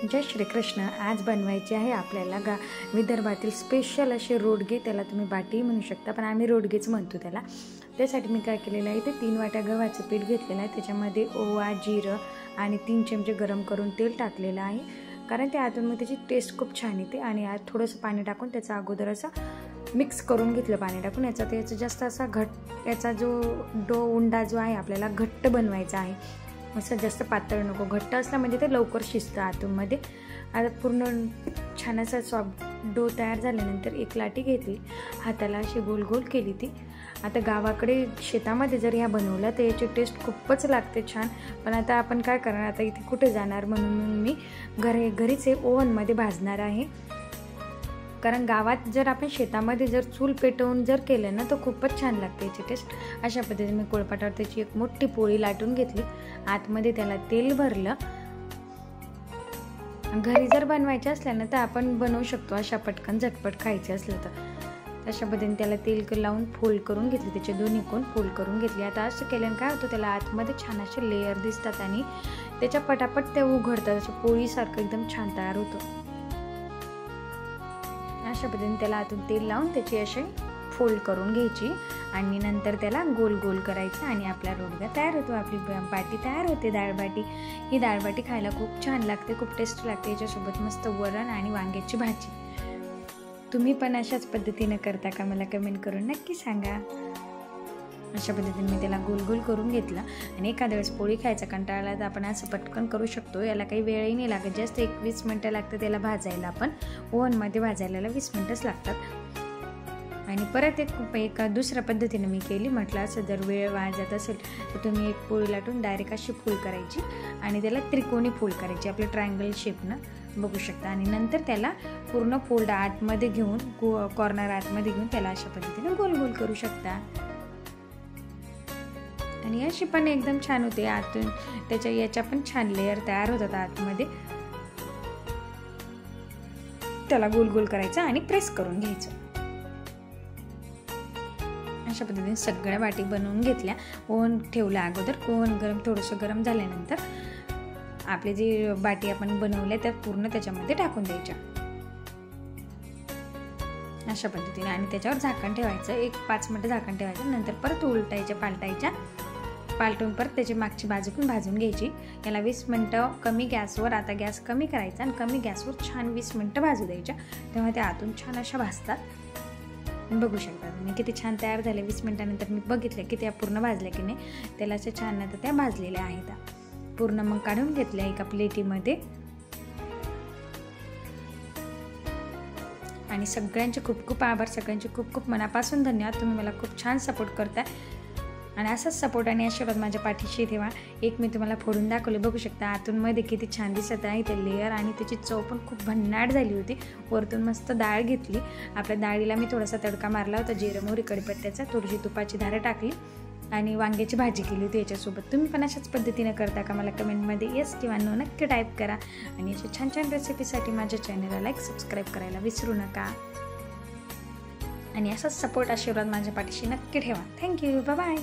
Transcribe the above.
जय श्री कृष्ण। आज बनवायचे आहे आपल्याला विदर्भातील स्पेशल असे रोडगे। त्याला तुम्ही बाटी म्हणू शकता, पण आम्ही रोडगेच म्हणतो त्याला। त्यासाठी मी काय केलेलं आहे, ते 3 वाट्या गव्हाचं पीठ घेतलेलं आहे। त्याच्यामध्ये ओवा, जिरं आणि 3 चमचे गरम करून तेल टाकलेलं आहे, कारण ते आतून मग त्याची टेस्ट खूप छान येते। आणि आज थोडंसं पाणी टाकून त्याचा अगोदर असा मिक्स करून घेतलं पाणी टाकून। याचा जास्त असा याचा जो डो उंडा जो आहे आपल्याला घट्ट बनवायचा आहे, असं जास्त पातळ नको। घट्ट असला म्हणजे ते लवकर शिजतं आतूनमध्ये। आता पूर्ण छान असा सॉफ्ट डो तयार झाल्यानंतर एक लाटी घेतली, हाताला अशी गोल गोल केली ती। आता गावाकडे शेतामध्ये जर ह्या बनवल्या तर याची टेस्ट खूपच लागते छान। पण आता आपण काय करणार, आता इथे कुठे जाणार, म्हणून मी घरीच ओव्हनमध्ये भाजणार आहे। कारण गावात जर आपण शेतामध्ये जर चूल पेटवून जर केलं ना तर खूपच छान लागते याची टेस्ट। अशा पद्धतीने मी पोळपाटावर त्याची एक मोठी पोळी लाटून घेतली, आतमध्ये त्याला तेल भरलं। घरी जर बनवायचे असलं ना तर आपण बनवू शकतो, अशा पटकन झटपट खायचे असलं तर। अशा पद्धतीने त्याला तेल लावून फोल्ड करून घेतली, त्याचे दोन्ही कोण फोल्ड करून घेतली। आता असं केल्याने काय होतं, त्याला आतमध्ये छान असे लेयर दिसतात आणि त्याच्या पटापट ते उघडतात, अशा पोळीसारखं एकदम छान तयार होतं। अशा पद्धतीने त्याला आतून तेल लावून त्याची असे फोल्ड करून घ्यायची आणि नंतर त्याला गोल गोल करायचं आणि आपला रोडगा तयार होतो, आपली बाटी तयार होते, डाळ बाटी। ही डाळ बाटी खायला खूप छान लागते, खूप टेस्ट लागते। याच्यासोबत मस्त वरण आणि वांग्याची भाजी। तुम्ही पण अशाच पद्धतीने करता का, मला कमेंट करून नक्की सांगा। अशा पद्धतीने मी त्याला गोल गोल करून घेतला। आणि एखाद्या वेळेस पोळी खायचा कंटाळा तर आपण असं पटकन करू शकतो, याला काही वेळही नाही लागत, जास्त 20 मिनटं लागतं त्याला भाजायला। आपण ओव्हनमध्ये भाजायला 20 मिनटंच लागतात। आणि परत एक दुसऱ्या पद्धतीने मी केली, म्हटलं असं जर वेळ वाजत असेल तर तुम्ही एक पोळी लाटून डायरेक्ट अशी फोल्ड करायची आणि त्याला त्रिकोणी फोल्ड करायची, आपलं ट्रायंगल शेपनं बघू शकता। आणि नंतर त्याला पूर्ण फोल्ड आतमध्ये घेऊन कॉर्नर आतमध्ये घेऊन त्याला अशा पद्धतीने गोल गोल करू शकता। आणि अशी पण एकदम छान होते, आतून याच्या पण छान लेअर तयार होतात आतमध्ये। त्याला गोल गोल करायचं आणि प्रेस करून घ्यायचं। अशा पद्धतीने सगळ्या बाटी बनवून घेतल्या, ओव्हन ठेवला अगोदर। ओव्हन थोडंसं गरम झाल्यानंतर आपली जी बाटी आपण बनवल्या त्यात पूर्ण त्याच्यामध्ये टाकून द्यायच्या अशा पद्धतीने। आणि त्याच्यावर झाकण ठेवायचं, एक 5 मिनिटं झाकण ठेवायचं। नंतर परत उलटायच्या पालटून परत त्याची मागची बाजू पण भाजून घ्यायची। याला 20 मिनिटं कमी गॅसवर, आता गॅस कमी करायचा आणि कमी गॅसवर छान 20 मिनिटं भाजू द्यायच्या, तेव्हा त्या आतून छान अशा भाजतात। बघू शकता तुम्ही किती छान तयार झाले। 20 मिनिटानंतर मी बघितलं की त्या पूर्ण भाजल्या की नाही, त्याला असं छान आता त्या भाजलेल्या आहेत पूर्ण। मग काढून घेतल्या एका प्लेटीमध्ये। आणि सगळ्यांचे खूप खूप आभार, सगळ्यांचे खूप खूप मनापासून धन्यवाद। तुम्ही मला खूप छान सपोर्ट करताय आणि असाच सपोर्ट आणि आशीर्वाद माझ्या पाठीशी ठेवा। एक मी तुम्हाला फोडून दाखवले, बघू शकता आतूनमध्ये किती छान दिसत आहे ते लेअर। आणि त्याची चव पण खूप भन्नाट झाली होती। वरतून मस्त डाळ घेतली, आपल्या डाळीला मी थोडासा तडका मारला होता, जिरं मोहरी कढीपत्त्याचा, थोडीशी तुपाची धार टाकली आणि वांग्याची भाजी केली होती याच्यासोबत। तुम्ही पण अशाच पद्धतीने करता का, मला कमेंटमध्ये येस किंवा नो नक्की टाईप करा। आणि अशा छान छान रेसिपीसाठी माझ्या चॅनलला लाईक सबस्क्राईब करायला विसरू नका। आणि असाच सपोर्ट आशीर्वाद माझ्या पाठीशी नक्की ठेवा। Thank you, bye bye.